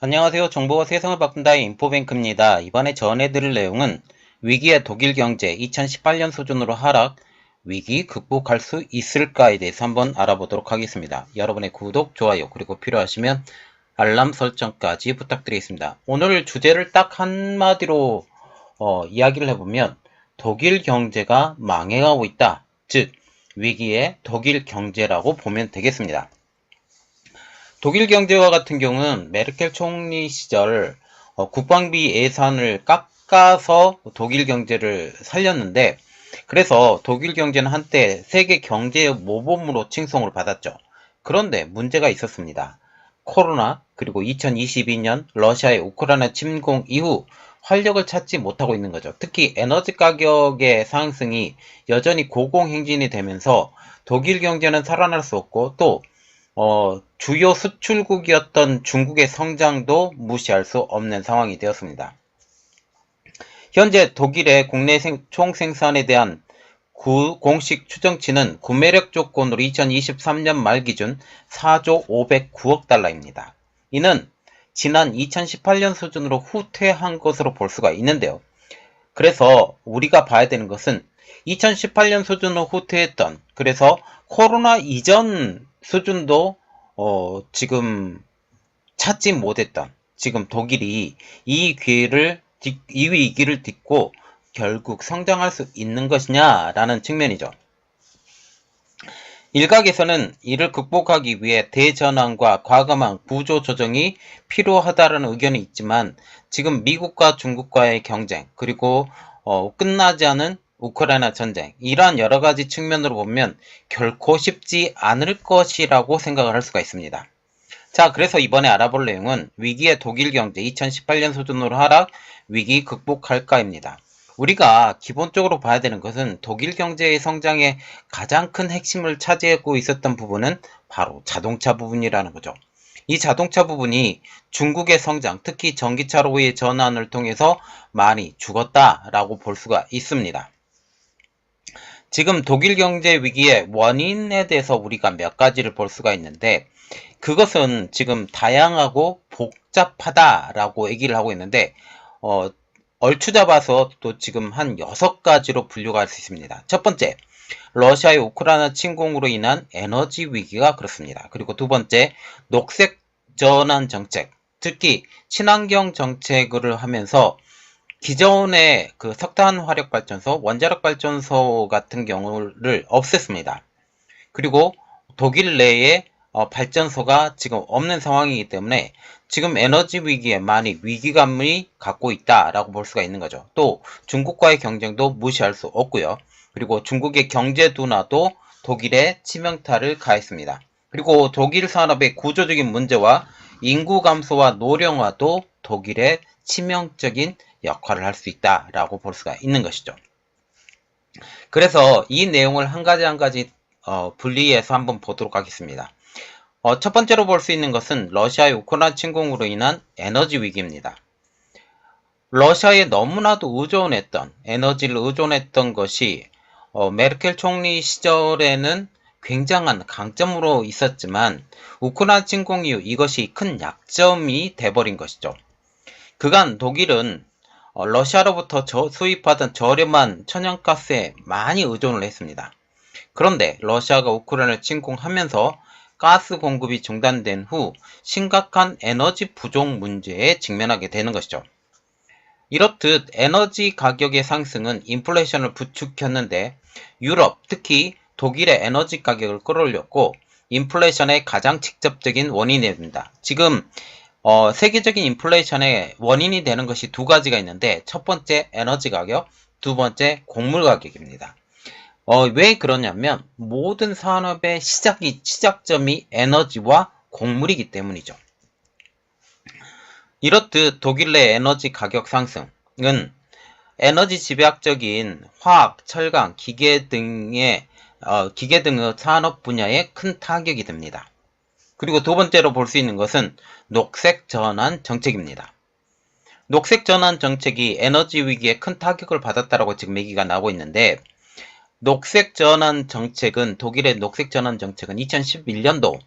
안녕하세요. 정보가 세상을 바꾼다의 인포뱅크입니다. 이번에 전해드릴 내용은 위기의 독일 경제 2018년 수준으로 하락, 위기 극복할 수 있을까에 대해서 한번 알아보도록 하겠습니다. 여러분의 구독, 좋아요, 그리고 필요하시면 알람 설정까지 부탁드리겠습니다. 오늘 주제를 딱 한마디로 이야기를 해보면 독일 경제가 망해가고 있다. 즉, 위기의 독일 경제라고 보면 되겠습니다. 독일 경제와 같은 경우는 메르켈 총리 시절 국방비 예산을 깎아서 독일 경제를 살렸는데, 그래서 독일 경제는 한때 세계 경제의 모범으로 칭송을 받았죠. 그런데 문제가 있었습니다. 코로나 그리고 2022년 러시아의 우크라이나 침공 이후 활력을 찾지 못하고 있는 거죠. 특히 에너지 가격의 상승이 여전히 고공행진이 되면서 독일 경제는 살아날 수 없고, 또 주요 수출국이었던 중국의 성장도 무시할 수 없는 상황이 되었습니다. 현재 독일의 국내 총생산에 대한 공식 추정치는 구매력 조건으로 2023년 말 기준 4조 509억 달러입니다. 이는 지난 2018년 수준으로 후퇴한 것으로 볼 수가 있는데요. 그래서 우리가 봐야 되는 것은 2018년 수준으로 후퇴했던, 그래서 코로나 이전 수준도 지금 찾지 못했던, 지금 독일이 이 위기를 딛고 결국 성장할 수 있는 것이냐라는 측면이죠. 일각에서는 이를 극복하기 위해 대전환과 과감한 구조조정이 필요하다는 의견이 있지만, 지금 미국과 중국과의 경쟁, 그리고 끝나지 않은 우크라이나 전쟁, 이러한 여러가지 측면으로 보면 결코 쉽지 않을 것이라고 생각을 할 수가 있습니다. 자, 그래서 이번에 알아볼 내용은 위기의 독일 경제 2018년 수준으로 하락, 위기 극복할까입니다. 우리가 기본적으로 봐야 되는 것은 독일 경제의 성장의 가장 큰 핵심을 차지하고 있었던 부분은 바로 자동차 부분이라는 거죠. 이 자동차 부분이 중국의 성장, 특히 전기차로의 전환을 통해서 많이 죽었다라고 볼 수가 있습니다. 지금 독일 경제 위기의 원인에 대해서 우리가 몇 가지를 볼 수가 있는데, 그것은 지금 다양하고 복잡하다라고 얘기를 하고 있는데, 얼추 잡아서 또 지금 한 6가지로 분류가 할 수 있습니다. 첫 번째, 러시아의 우크라이나 침공으로 인한 에너지 위기가 그렇습니다. 그리고 두 번째, 녹색 전환 정책, 특히 친환경 정책을 하면서 기존의 그 석탄 화력 발전소, 원자력 발전소 같은 경우를 없앴습니다. 그리고 독일 내에 발전소가 지금 없는 상황이기 때문에 지금 에너지 위기에 많이 위기감을 갖고 있다라고 볼 수가 있는 거죠. 또 중국과의 경쟁도 무시할 수 없고요. 그리고 중국의 경제 둔화도 독일에 치명타를 가했습니다. 그리고 독일 산업의 구조적인 문제와 인구 감소와 노령화도 독일의 치명적인 역할을 할 수 있다라고 볼 수가 있는 것이죠. 그래서 이 내용을 한 가지 한 가지 분리해서 한번 보도록 하겠습니다. 첫 번째로 볼 수 있는 것은 러시아의 우크라이나 침공으로 인한 에너지 위기입니다. 러시아에 너무나도 에너지를 의존했던 것이 메르켈 총리 시절에는 굉장한 강점으로 있었지만, 우크라이나 침공 이후 이것이 큰 약점이 돼버린 것이죠. 그간 독일은 러시아로부터 수입하던 저렴한 천연가스에 많이 의존을 했습니다. 그런데 러시아가 우크라이나를 침공하면서 가스 공급이 중단된 후 심각한 에너지 부족 문제에 직면하게 되는 것이죠. 이렇듯 에너지 가격의 상승은 인플레이션을 부추겼는데, 유럽, 특히 독일의 에너지 가격을 끌어올렸고 인플레이션의 가장 직접적인 원인이 됩니다. 지금 세계적인 인플레이션의 원인이 되는 것이 두 가지가 있는데, 첫 번째 에너지 가격, 두 번째 곡물 가격입니다. 왜 그러냐면 모든 산업의 시작점이 에너지와 곡물이기 때문이죠. 이렇듯 독일 내 에너지 가격 상승은 에너지 집약적인 화학, 철강, 기계 등의 산업 분야에 큰 타격이 됩니다. 그리고 두 번째로 볼 수 있는 것은 녹색 전환 정책입니다. 녹색 전환 정책이 에너지 위기에 큰 타격을 받았다라고 지금 얘기가 나오고 있는데, 독일의 녹색 전환 정책은 2011년도,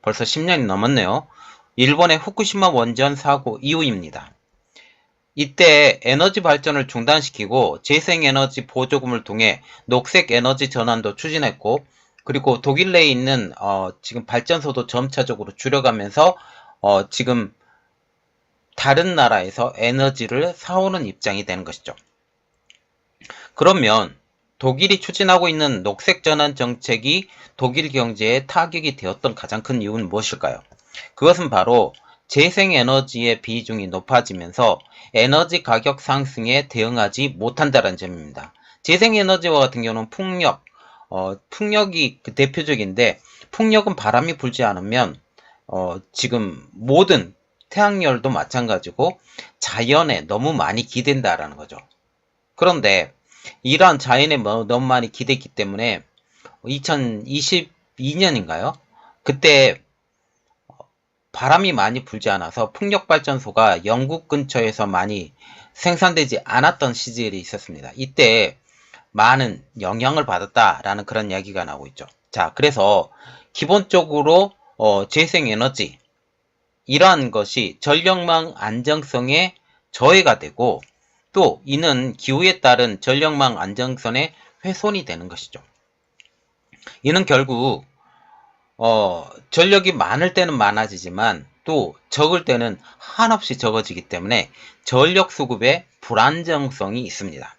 벌써 10년이 넘었네요. 일본의 후쿠시마 원전 사고 이후입니다. 이때 에너지 발전을 중단시키고 재생에너지 보조금을 통해 녹색 에너지 전환도 추진했고, 그리고 독일 내에 있는 지금 발전소도 점차적으로 줄여가면서 지금 다른 나라에서 에너지를 사오는 입장이 되는 것이죠. 그러면 독일이 추진하고 있는 녹색 전환 정책이 독일 경제에 타격이 되었던 가장 큰 이유는 무엇일까요? 그것은 바로 재생에너지의 비중이 높아지면서 에너지 가격 상승에 대응하지 못한다는 점입니다. 재생에너지와 같은 경우는 풍력이 그 대표적인데, 풍력은 바람이 불지 않으면 지금 모든 태양열도 마찬가지고 자연에 너무 많이 기댄다라는 거죠. 그런데 이러한 자연에 너무 많이 기댔기 때문에 2022년인가요? 그때 바람이 많이 불지 않아서 풍력발전소가 영국 근처에서 많이 생산되지 않았던 시절이 있었습니다. 이때 많은 영향을 받았다라는 그런 이야기가 나오고 있죠. 자, 그래서 기본적으로 재생에너지 이러한 것이 전력망 안정성에 저해가 되고, 또 이는 기후에 따른 전력망 안정성의 훼손이 되는 것이죠. 이는 결국 전력이 많을 때는 많아지지만 또 적을 때는 한없이 적어지기 때문에 전력 수급에 불안정성이 있습니다.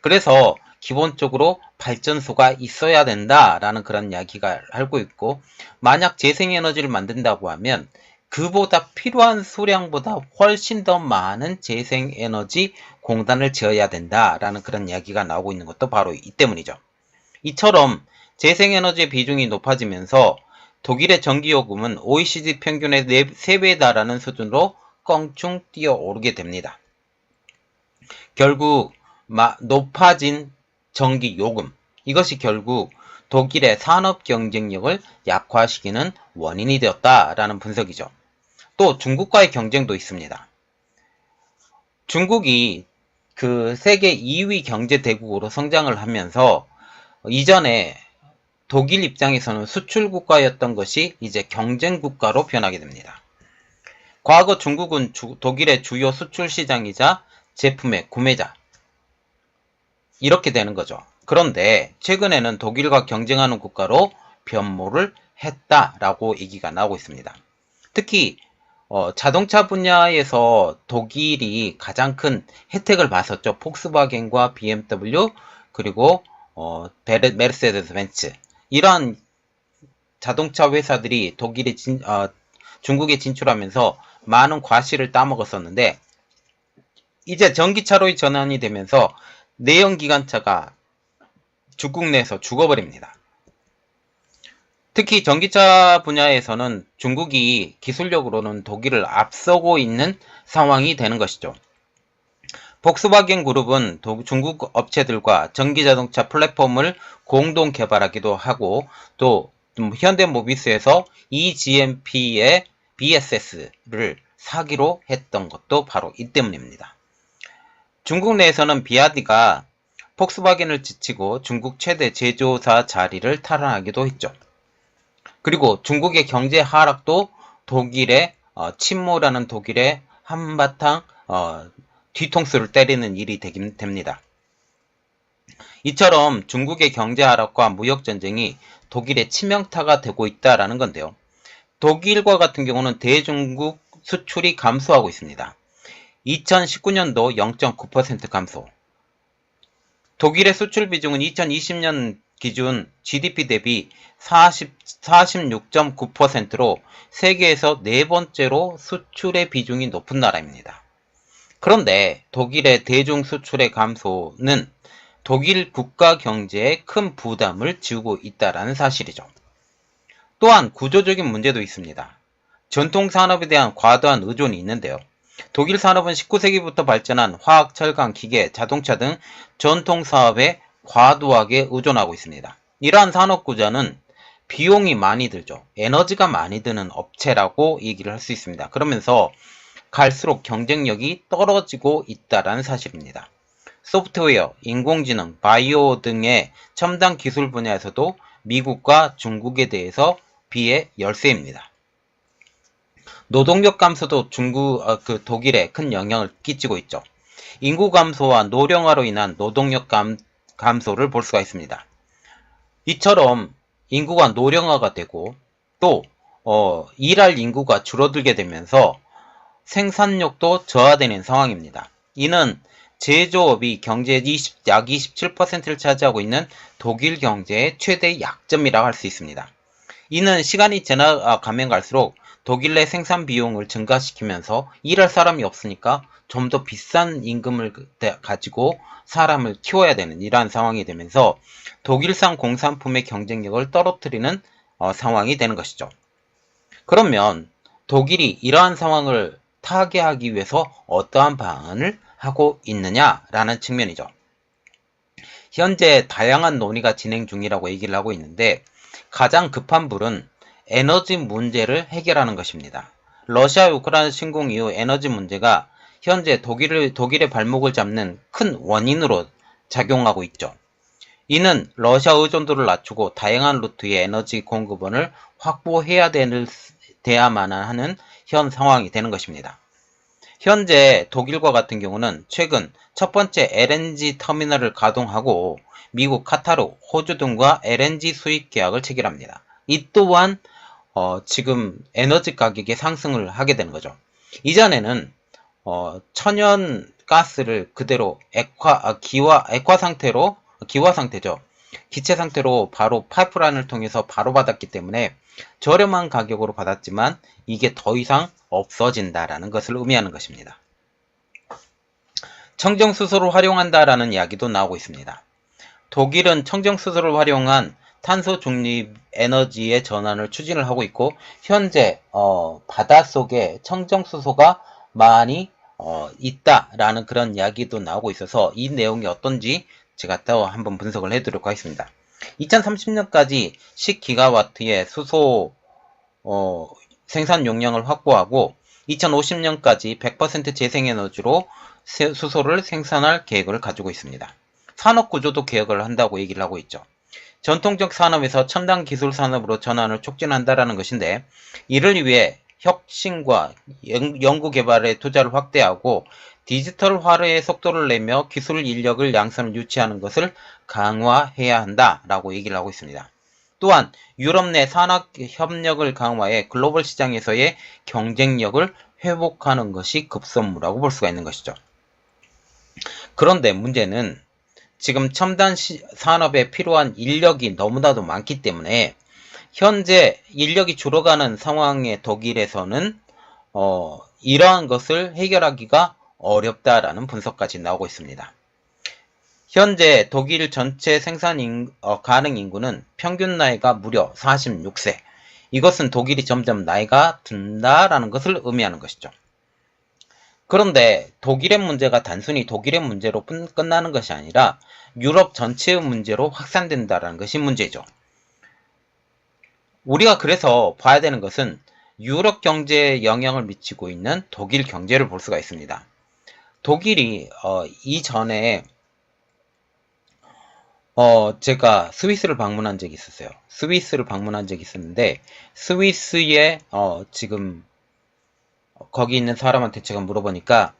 그래서 기본적으로 발전소가 있어야 된다라는 그런 이야기가 알고 있고, 만약 재생에너지를 만든다고 하면 그보다 필요한 수량보다 훨씬 더 많은 재생에너지 공단을 지어야 된다라는 그런 이야기가 나오고 있는 것도 바로 이 때문이죠. 이처럼 재생에너지의 비중이 높아지면서 독일의 전기요금은 OECD 평균의 3배에 달하는 수준으로 껑충 뛰어오르게 됩니다. 결국 높아진 전기요금, 이것이 결국 독일의 산업 경쟁력을 약화시키는 원인이 되었다라는 분석이죠. 또 중국과의 경쟁도 있습니다. 중국이 그 세계 2위 경제 대국으로 성장을 하면서 이전에 독일 입장에서는 수출 국가였던 것이 이제 경쟁 국가로 변하게 됩니다. 과거 중국은 독일의 주요 수출 시장이자 제품의 구매자, 이렇게 되는 거죠. 그런데 최근에는 독일과 경쟁하는 국가로 변모를 했다라고 얘기가 나오고 있습니다. 특히 자동차 분야에서 독일이 가장 큰 혜택을 봤었죠. 폭스바겐과 BMW, 그리고 메르세데스 벤츠, 이러한 자동차 회사들이 중국에 진출하면서 많은 과실을 따먹었었는데, 이제 전기차로 전환이 되면서 내연기관차가 중국 내에서 죽어버립니다. 특히 전기차 분야에서는 중국이 기술력으로는 독일을 앞서고 있는 상황이 되는 것이죠. 폭스바겐 그룹은 중국 업체들과 전기자동차 플랫폼을 공동 개발하기도 하고, 또 현대모비스에서 eGMP의 BSS를 사기로 했던 것도 바로 이 때문입니다. 중국 내에서는 비아디가 폭스바겐을 지치고 중국 최대 제조사 자리를 탈환하기도 했죠. 그리고 중국의 경제 하락도 독일의 침몰하는 독일의 한바탕 뒤통수를 때리는 일이 되긴 됩니다. 이처럼 중국의 경제 하락과 무역 전쟁이 독일의 치명타가 되고 있다라는 건데요. 독일과 같은 경우는 대중국 수출이 감소하고 있습니다. 2019년도 0.9% 감소. 독일의 수출 비중은 2020년 기준 GDP 대비 46.9%로 세계에서 네 번째로 수출의 비중이 높은 나라입니다. 그런데 독일의 대중 수출의 감소는 독일 국가 경제에 큰 부담을 지우고 있다는 사실이죠. 또한 구조적인 문제도 있습니다. 전통 산업에 대한 과도한 의존이 있는데요. 독일 산업은 19세기부터 발전한 화학, 철강, 기계, 자동차 등 전통 사업에 과도하게 의존하고 있습니다. 이러한 산업 구조는 비용이 많이 들죠. 에너지가 많이 드는 업체라고 얘기를 할 수 있습니다. 그러면서 갈수록 경쟁력이 떨어지고 있다는 사실입니다. 소프트웨어, 인공지능, 바이오 등의 첨단 기술 분야에서도 미국과 중국에 대해서 비해 열세입니다. 노동력 감소도 독일에 큰 영향을 끼치고 있죠. 인구 감소와 노령화로 인한 노동력 감소를 볼 수가 있습니다. 이처럼 인구가 노령화가 되고 또 일할 인구가 줄어들게 되면서 생산력도 저하되는 상황입니다. 이는 제조업이 경제의 약 27%를 차지하고 있는 독일 경제의 최대 약점이라고 할 수 있습니다. 이는 시간이 지나가면 갈수록 독일 내 생산 비용을 증가시키면서 일할 사람이 없으니까 좀 더 비싼 임금을 가지고 사람을 키워야 되는 이러한 상황이 되면서 독일산 공산품의 경쟁력을 떨어뜨리는 상황이 되는 것이죠. 그러면 독일이 이러한 상황을 타개하기 위해서 어떠한 방안을 하고 있느냐라는 측면이죠. 현재 다양한 논의가 진행 중이라고 얘기를 하고 있는데 가장 급한 불은 에너지 문제를 해결하는 것입니다. 러시아 우크라이나 침공 이후 에너지 문제가 현재 독일의 발목을 잡는 큰 원인으로 작용하고 있죠. 이는 러시아 의존도를 낮추고 다양한 루트의 에너지 공급원을 확보해야만 하는 현 상황이 되는 것입니다. 현재 독일과 같은 경우는 최근 첫 번째 LNG 터미널을 가동하고 미국, 카타르, 호주 등과 LNG 수입 계약을 체결합니다. 이 또한 지금 에너지 가격의 상승을 하게 되는 거죠. 이전에는 천연 가스를 그대로 기화 상태죠. 기체 상태로 바로 파이프라인을 통해서 바로 받았기 때문에 저렴한 가격으로 받았지만 이게 더 이상 없어진다라는 것을 의미하는 것입니다. 청정수소를 활용한다라는 이야기도 나오고 있습니다. 독일은 청정수소를 활용한 탄소 중립 에너지의 전환을 추진을 하고 있고 현재 바닷속에 청정수소가 많이 있다라는 그런 이야기도 나오고 있어서 이 내용이 어떤지 제가 또 한번 분석을 해드리도록 하겠습니다. 2030년까지 10기가와트의 수소 생산 용량을 확보하고 2050년까지 100% 재생에너지로 수소를 생산할 계획을 가지고 있습니다. 산업구조도 개혁을 한다고 얘기를 하고 있죠. 전통적 산업에서 첨단 기술 산업으로 전환을 촉진한다는 것인데 이를 위해 혁신과 연구개발에 투자를 확대하고 디지털화의 속도를 내며 기술 인력을 양산을 유치하는 것을 강화해야 한다라고 얘기를 하고 있습니다. 또한 유럽 내 산업 협력을 강화해 글로벌 시장에서의 경쟁력을 회복하는 것이 급선무라고 볼 수가 있는 것이죠. 그런데 문제는 지금 첨단 산업에 필요한 인력이 너무나도 많기 때문에 현재 인력이 줄어가는 상황의 독일에서는 이러한 것을 해결하기가 어렵다라는 분석까지 나오고 있습니다. 현재 독일 전체 생산 가능 인구는 평균 나이가 무려 46세. 이것은 독일이 점점 나이가 든다라는 것을 의미하는 것이죠. 그런데 독일의 문제가 단순히 독일의 문제로 끝나는 것이 아니라 유럽 전체의 문제로 확산된다는 것이 문제죠. 우리가 그래서 봐야 되는 것은 유럽 경제에 영향을 미치고 있는 독일 경제를 볼 수가 있습니다. 독일이 이전에 제가 스위스를 방문한 적이 있었어요. 스위스를 방문한 적이 있었는데 스위스에 지금 거기 있는 사람한테 제가 물어보니까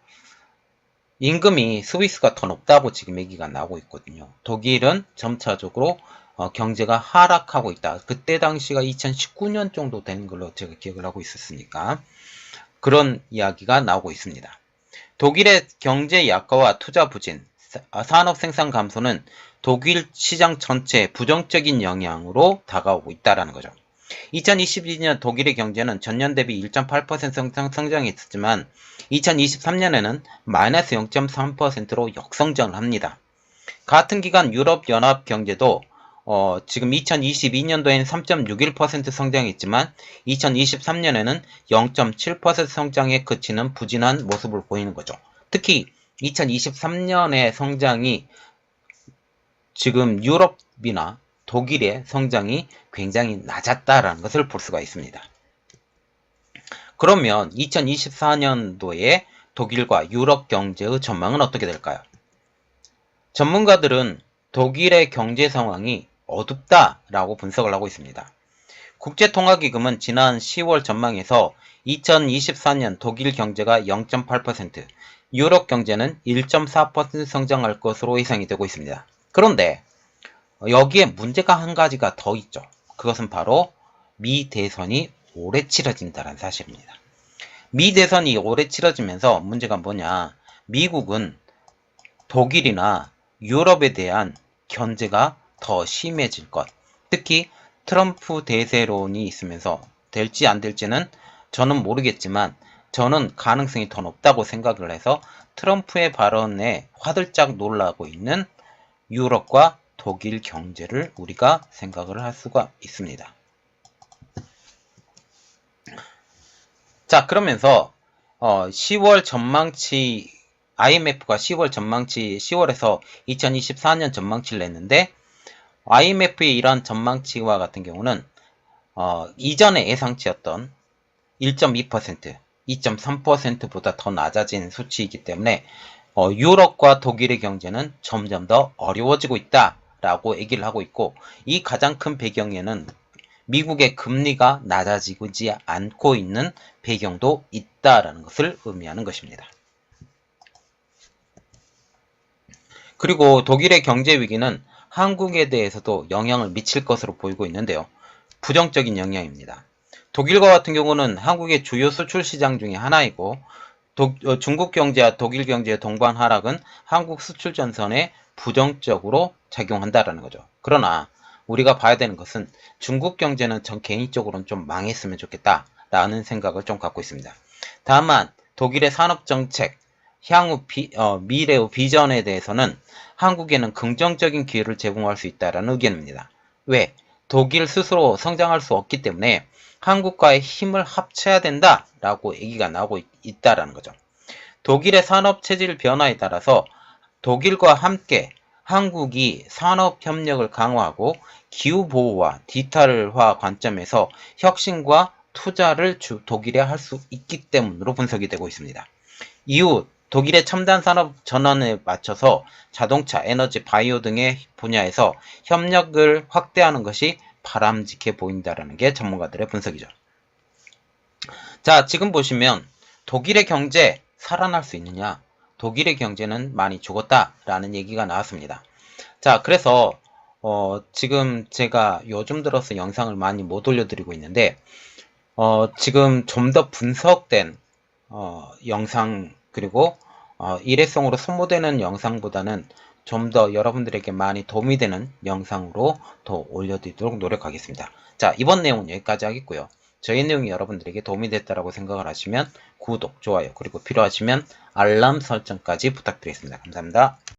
임금이 스위스가 더 높다고 지금 얘기가 나오고 있거든요. 독일은 점차적으로 경제가 하락하고 있다. 그때 당시가 2019년 정도 되는 걸로 제가 기억을 하고 있었으니까 그런 이야기가 나오고 있습니다. 독일의 경제 약화와 투자 부진, 산업 생산 감소는 독일 시장 전체에 부정적인 영향으로 다가오고 있다는 거죠. 2022년 독일의 경제는 전년 대비 1.8% 성장했지만 2023년에는 마이너스 0.3%로 역성장을 합니다. 같은 기간 유럽연합 경제도 지금 2022년도에는 3.61% 성장했지만 2023년에는 0.7% 성장에 그치는 부진한 모습을 보이는 거죠. 특히 2023년의 성장이 지금 유럽이나 독일의 성장이 굉장히 낮았다라는 것을 볼 수가 있습니다. 그러면 2024년도에 독일과 유럽 경제의 전망은 어떻게 될까요? 전문가들은 독일의 경제 상황이 어둡다라고 분석을 하고 있습니다. 국제통화기금은 지난 10월 전망에서 2024년 독일 경제가 0.8%, 유럽 경제는 1.4% 성장할 것으로 예상이 되고 있습니다. 그런데 여기에 문제가 한 가지가 더 있죠. 그것은 바로 미 대선이 올해 치러진다는 사실입니다. 미 대선이 올해 치러지면서 문제가 뭐냐? 미국은 독일이나 유럽에 대한 견제가 더 심해질 것. 특히 트럼프 대세론이 있으면서 될지 안 될지는 저는 모르겠지만 저는 가능성이 더 높다고 생각을 해서 트럼프의 발언에 화들짝 놀라고 있는 유럽과 독일 경제를 우리가 생각을 할 수가 있습니다. 자, 그러면서 10월 전망치 IMF가 10월 전망치 10월에서 2024년 전망치를 냈는데 IMF의 이러한 전망치와 같은 경우는 이전의 예상치였던 1.2%, 2.3%보다 더 낮아진 수치이기 때문에 유럽과 독일의 경제는 점점 더 어려워지고 있다라고 얘기를 하고 있고, 이 가장 큰 배경에는 미국의 금리가 낮아지지 않고 있는 배경도 있다라는 것을 의미하는 것입니다. 그리고 독일의 경제 위기는 한국에 대해서도 영향을 미칠 것으로 보이고 있는데요. 부정적인 영향입니다. 독일과 같은 경우는 한국의 주요 수출 시장 중에 하나이고 중국 경제와 독일 경제의 동반 하락은 한국 수출 전선에 부정적으로 작용한다라는 거죠. 그러나 우리가 봐야 되는 것은 중국 경제는 전 개인적으로는 좀 망했으면 좋겠다라는 생각을 좀 갖고 있습니다. 다만 독일의 산업정책, 향후 미래의 비전에 대해서는 한국에는 긍정적인 기회를 제공할 수 있다는 의견입니다. 왜? 독일 스스로 성장할 수 없기 때문에 한국과의 힘을 합쳐야 된다라고 얘기가 나오고 있다라는 거죠. 독일의 산업 체질 변화에 따라서 독일과 함께 한국이 산업 협력을 강화하고 기후 보호와 디지털화 관점에서 혁신과 투자를 독일에 할 수 있기 때문으로 분석이 되고 있습니다. 이후 독일의 첨단 산업 전환에 맞춰서 자동차, 에너지, 바이오 등의 분야에서 협력을 확대하는 것이 바람직해 보인다는 게 전문가들의 분석이죠. 자, 지금 보시면 독일의 경제 살아날 수 있느냐? 독일의 경제는 많이 죽었다라는 얘기가 나왔습니다. 자, 그래서 지금 제가 요즘 들어서 영상을 많이 못 올려드리고 있는데 지금 좀 더 분석된 영상 그리고 일회성으로 소모되는 영상보다는 좀 더 여러분들에게 많이 도움이 되는 영상으로 더 올려드리도록 노력하겠습니다. 자, 이번 내용은 여기까지 하겠고요. 저희 내용이 여러분들에게 도움이 됐다고 생각을 하시면 구독, 좋아요, 그리고 필요하시면 알람 설정까지 부탁드리겠습니다. 감사합니다.